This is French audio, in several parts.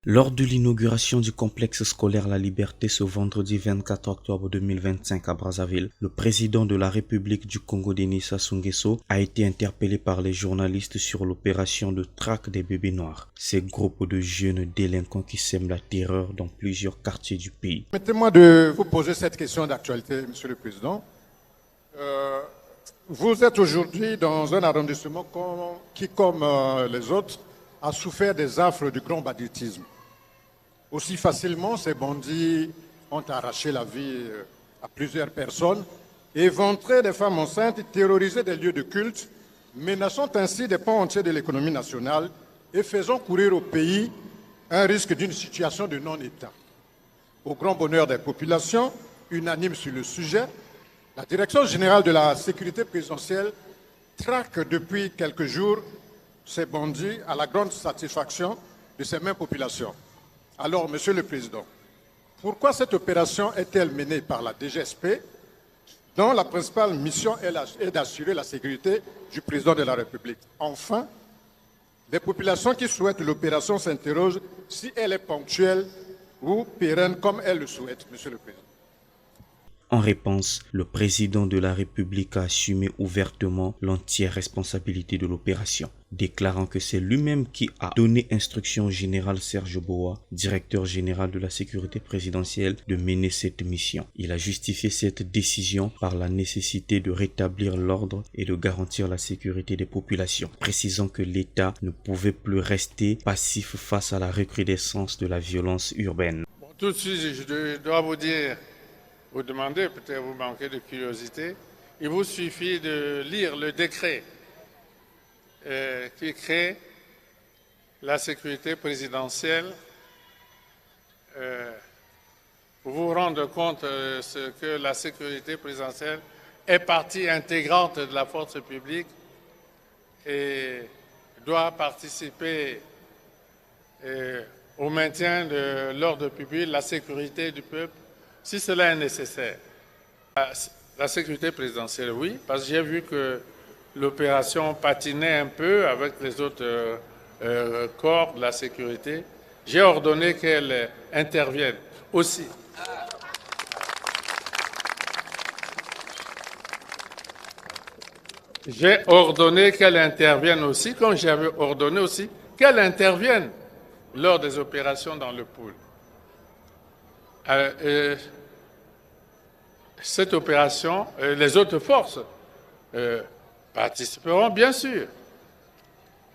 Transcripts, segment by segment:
Lors de l'inauguration du complexe scolaire La Liberté ce vendredi 24 octobre 2025 à Brazzaville, le président de la République du Congo, Denis Sassou Nguesso, a été interpellé par les journalistes sur l'opération de traque des bébés noirs. Ces groupes de jeunes délinquants qui sèment la terreur dans plusieurs quartiers du pays. Permettez-moi de vous poser cette question d'actualité, Monsieur le Président. Vous êtes aujourd'hui dans un arrondissement qui, comme les autres, a souffert des affres du grand banditisme. Aussi facilement, ces bandits ont arraché la vie à plusieurs personnes, éventré des femmes enceintes, terrorisé des lieux de culte, menaçant ainsi des pans entiers de l'économie nationale et faisant courir au pays un risque d'une situation de non-État. Au grand bonheur des populations, unanimes sur le sujet, la Direction générale de la sécurité présidentielle traque depuis quelques jours ces bandits à la grande satisfaction de ces mêmes populations. Alors, Monsieur le Président, pourquoi cette opération est-elle menée par la DGSP, dont la principale mission est d'assurer la sécurité du Président de la République? Enfin, les populations qui souhaitent l'opération s'interrogent si elle est ponctuelle ou pérenne comme elles le souhaitent, Monsieur le Président. En réponse, le président de la République a assumé ouvertement l'entière responsabilité de l'opération, déclarant que c'est lui-même qui a donné instruction au général Serge Boa, directeur général de la sécurité présidentielle, de mener cette mission. Il a justifié cette décision par la nécessité de rétablir l'ordre et de garantir la sécurité des populations, précisant que l'État ne pouvait plus rester passif face à la recrudescence de la violence urbaine. Bon, tout de suite, je dois vous demander, peut-être vous manquez de curiosité, il vous suffit de lire le décret qui crée la sécurité présidentielle pour vous rendre compte que la sécurité présidentielle est partie intégrante de la force publique et doit participer au maintien de l'ordre public, la sécurité du peuple, si cela est nécessaire. La sécurité présidentielle, oui, parce que j'ai vu que l'opération patinait un peu avec les autres corps de la sécurité. J'ai ordonné qu'elle intervienne aussi. J'ai ordonné qu'elle intervienne aussi, comme j'avais ordonné aussi qu'elle intervienne lors des opérations dans le pôle. Cette opération, les autres forces participeront bien sûr.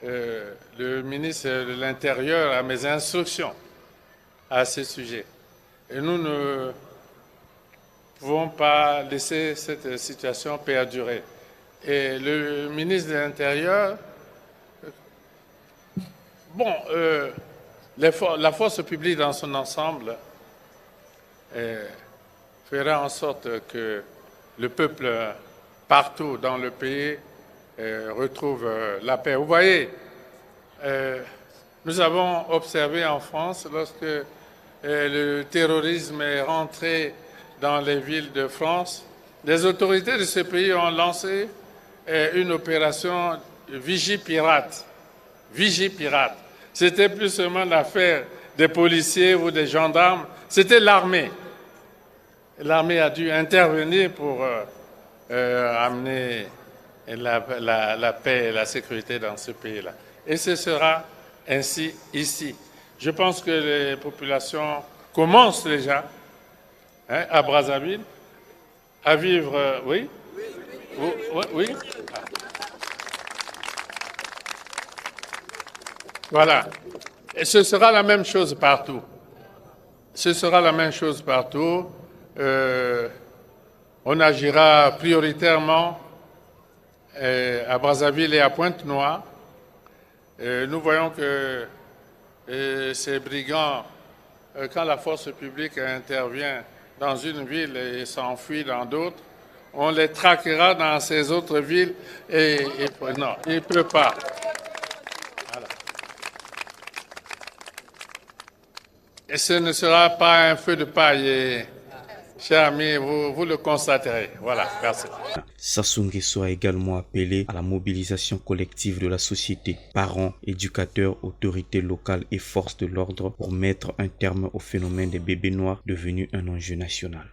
Le ministre de l'Intérieur a mes instructions à ce sujet. Et nous ne pouvons pas laisser cette situation perdurer. Et le ministre de l'Intérieur, bon, la force publique dans son ensemble fera en sorte que le peuple partout dans le pays retrouve la paix. Vous voyez, nous avons observé en France, lorsque le terrorisme est rentré dans les villes de France, les autorités de ce pays ont lancé une opération Vigipirate. Vigipirate. C'était plus seulement l'affaire des policiers ou des gendarmes, c'était l'armée. L'armée a dû intervenir pour amener la paix et la sécurité dans ce pays-là. Et ce sera ainsi ici. Je pense que les populations commencent déjà, à Brazzaville, à vivre... oui? Oui? Voilà. Et ce sera la même chose partout. Ce sera la même chose partout. On agira prioritairement à Brazzaville et à Pointe-Noire. Nous voyons que ces brigands, quand la force publique intervient dans une ville et s'enfuit dans d'autres, on les traquera dans ces autres villes et non, il ne peut pas. Voilà. Et ce ne sera pas un feu de paille. Chers amis, vous le constaterez. Voilà, merci. Sassou Nguesso a également appelé à la mobilisation collective de la société, parents, éducateurs, autorités locales et forces de l'ordre pour mettre un terme au phénomène des bébés noirs devenu un enjeu national.